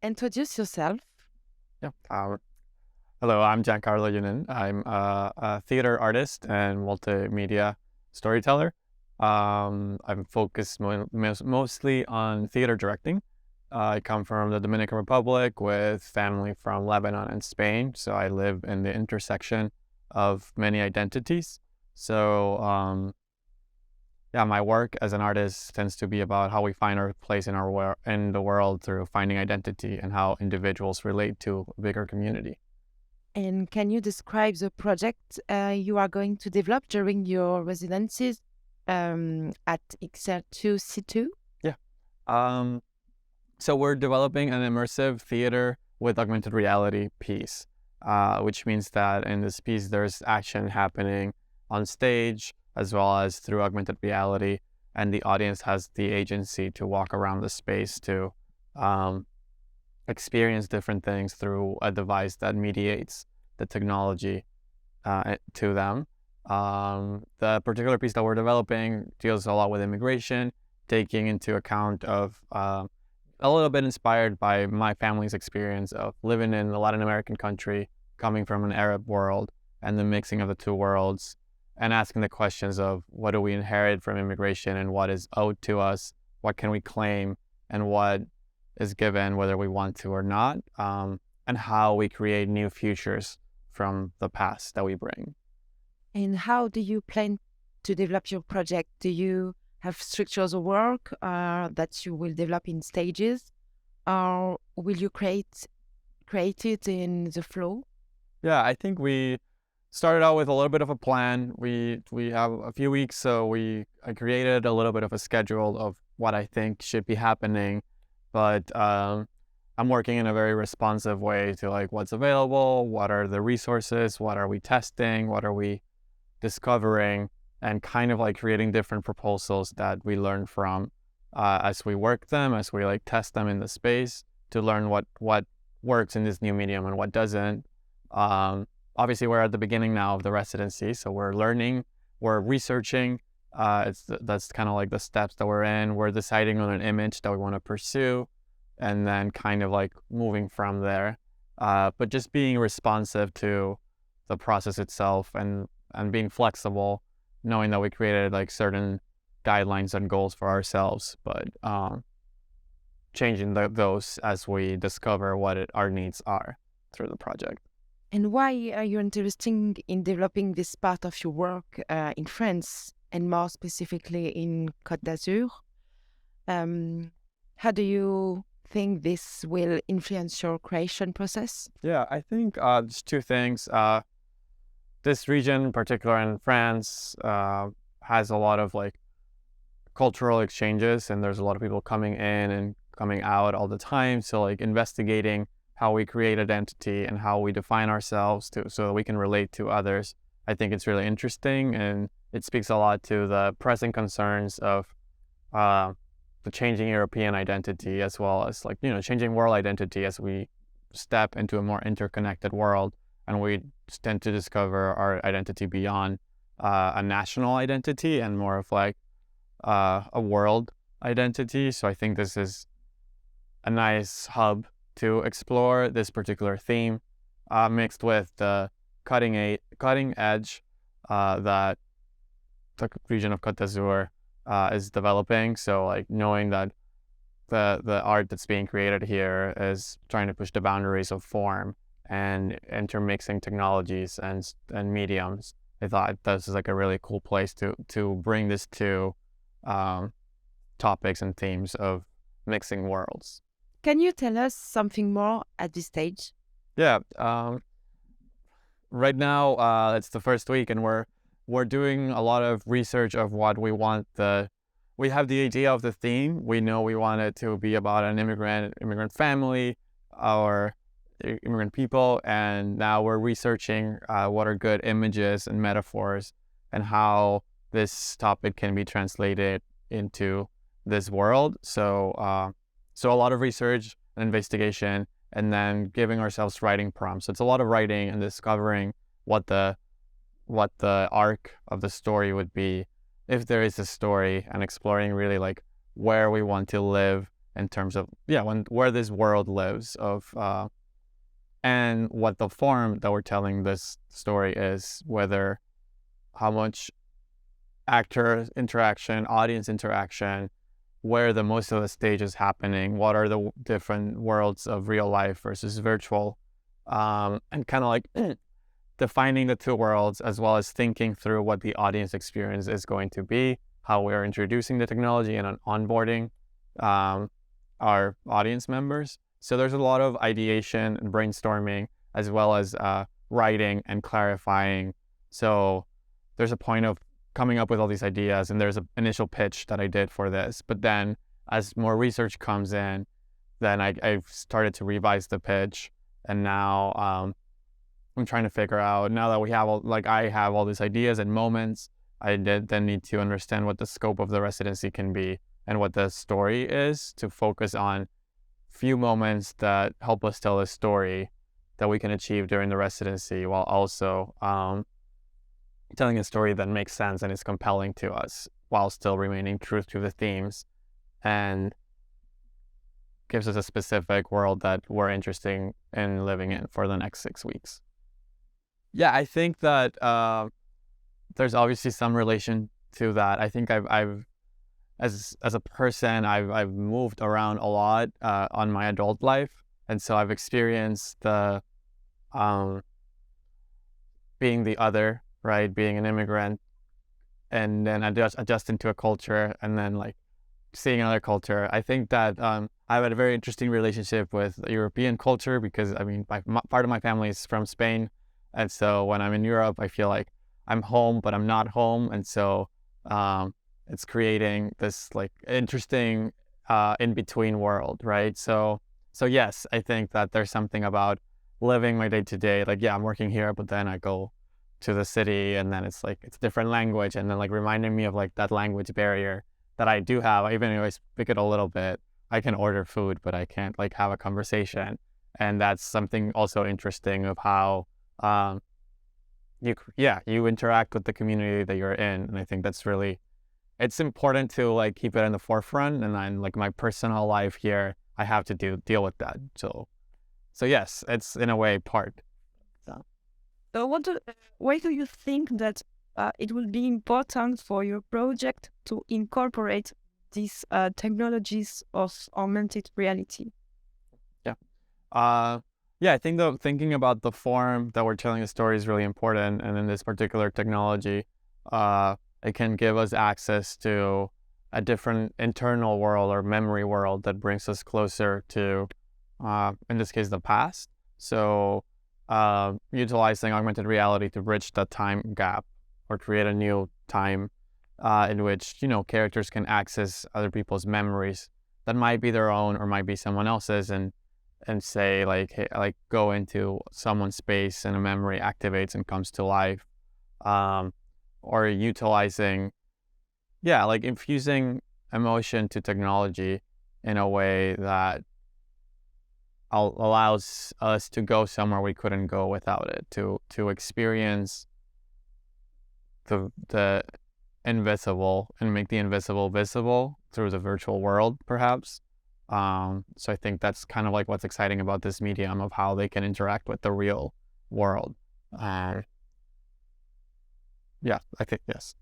introduce yourself. Yeah. Hello, I'm Carlo Yunen. I'm a theater artist and multimedia storyteller. I'm focused mostly on theater directing. I come from the Dominican Republic with family from Lebanon and Spain, so I live in the intersection of many identities. So, yeah, my work as an artist tends to be about how we find our place in the world through finding identity and how individuals relate to a bigger community. And can you describe the project you are going to develop during your residencies at XR2C2? Yeah. So we're developing an immersive theater with augmented reality piece, which means that in this piece there's action happening on stage as well as through augmented reality, and the audience has the agency to walk around the space to experience different things through a device that mediates the technology to them. The particular piece that we're developing deals a lot with immigration, taking into account of a little bit inspired by my family's experience of living in a Latin American country, coming from an Arab world, and the mixing of the two worlds, and asking the questions of what do we inherit from immigration and what is owed to us, what can we claim, and what is given whether we want to or not, and how we create new futures from the past that we bring. And how do you plan to develop your project? Do you have structures of work that you will develop in stages, or will you create it in the flow? Yeah, I think we started out with a little bit of a plan. We have a few weeks, so I created a little bit of a schedule of what I think should be happening, but I'm working in a very responsive way to like what's available, what are the resources, what are we testing, what are we discovering, and kind of like creating different proposals that we learn from as we work them, as we like test them in the space to learn what works in this new medium and what doesn't. Obviously, we're at the beginning now of the residency, so we're learning, we're researching. That's kind of like the steps that we're in. We're deciding on an image that we want to pursue, and then kind of like moving from there. But just being responsive to the process itself and being flexible, knowing that we created like certain guidelines and goals for ourselves, but changing those as we discover what our needs are through the project. And why are you interested in developing this part of your work in France and more specifically in Côte d'Azur? How do you think this will influence your creation process? Yeah, I think there's two things. This region, in particular in France, has a lot of like cultural exchanges, and there's a lot of people coming in and coming out all the time. So like investigating how we create identity and how we define ourselves so that we can relate to others, I think it's really interesting, and it speaks a lot to the present concerns of the changing European identity as well as like, changing world identity as we step into a more interconnected world, and we tend to discover our identity beyond a national identity and more of like a world identity. So I think this is a nice hub to explore this particular theme, mixed with the cutting edge that the region of Côte d'Azur is developing. So like knowing that the art that's being created here is trying to push the boundaries of form and intermixing technologies and mediums. I thought this is like a really cool place to bring this to topics and themes of mixing worlds. Can you tell us something more at this stage? Yeah. Right now, it's the first week, and we're doing a lot of research of what we want. We have the idea of the theme. We know we want it to be about an immigrant family or immigrant people, and now we're researching what are good images and metaphors and how this topic can be translated into this world. So a lot of research and investigation, and then giving ourselves writing prompts. So it's a lot of writing and discovering what the arc of the story would be, if there is a story, and exploring really like where we want to live in terms of where this world lives and what the form that we're telling this story is, whether how much actor interaction, audience interaction, where the most of the stage is happening, what are the different worlds of real life versus virtual, and kind of like defining the two worlds, as well as thinking through what the audience experience is going to be, how we're introducing the technology and onboarding our audience members. So there's a lot of ideation and brainstorming, as well as writing and clarifying. So there's a point of coming up with all these ideas, and there's an initial pitch that I did for this. But then as more research comes in, then I've started to revise the pitch. And now I'm trying to figure out, now that we have I have all these ideas and moments, I then need to understand what the scope of the residency can be and what the story is, to focus on few moments that help us tell a story that we can achieve during the residency, while also telling a story that makes sense and is compelling to us, while still remaining true to the themes, and gives us a specific world that we're interested in living in for the next 6 weeks. Yeah, I think that there's obviously some relation to that. I think I've as a person, I've moved around a lot on my adult life, and so I've experienced the being the other, right? Being an immigrant, and then adjusting to a culture, and then like seeing another culture. I think that I've had a very interesting relationship with European culture, because I mean, part of my family is from Spain, and so when I'm in Europe, I feel like I'm home, but I'm not home, and so it's creating this like interesting in-between world, right? So yes, I think that there's something about living my day-to-day, like, yeah, I'm working here, but then I go to the city, and then it's like, it's a different language, and then like reminding me of like that language barrier that I do have. Even if I speak it a little bit, I can order food, but I can't like have a conversation. And that's something also interesting of how you interact with the community that you're in. And I think that's really, it's important to like keep it in the forefront. And then like my personal life here, I have to deal with that. So yes, it's in a way part. So why do you think that it will be important for your project to incorporate these technologies of augmented reality? I think thinking about the form that we're telling a story is really important. And in this particular technology, it can give us access to a different internal world or memory world that brings us closer to, in this case, the past. So utilizing augmented reality to bridge the time gap, or create a new time in which, characters can access other people's memories that might be their own or might be someone else's, and say like, hey, like go into someone's space and a memory activates and comes to life, or utilizing, like infusing emotion to technology in a way that allows us to go somewhere we couldn't go without it, to experience the invisible and make the invisible visible through the virtual world, perhaps. So I think that's kind of like what's exciting about this medium, of how they can interact with the real world. I think, yes.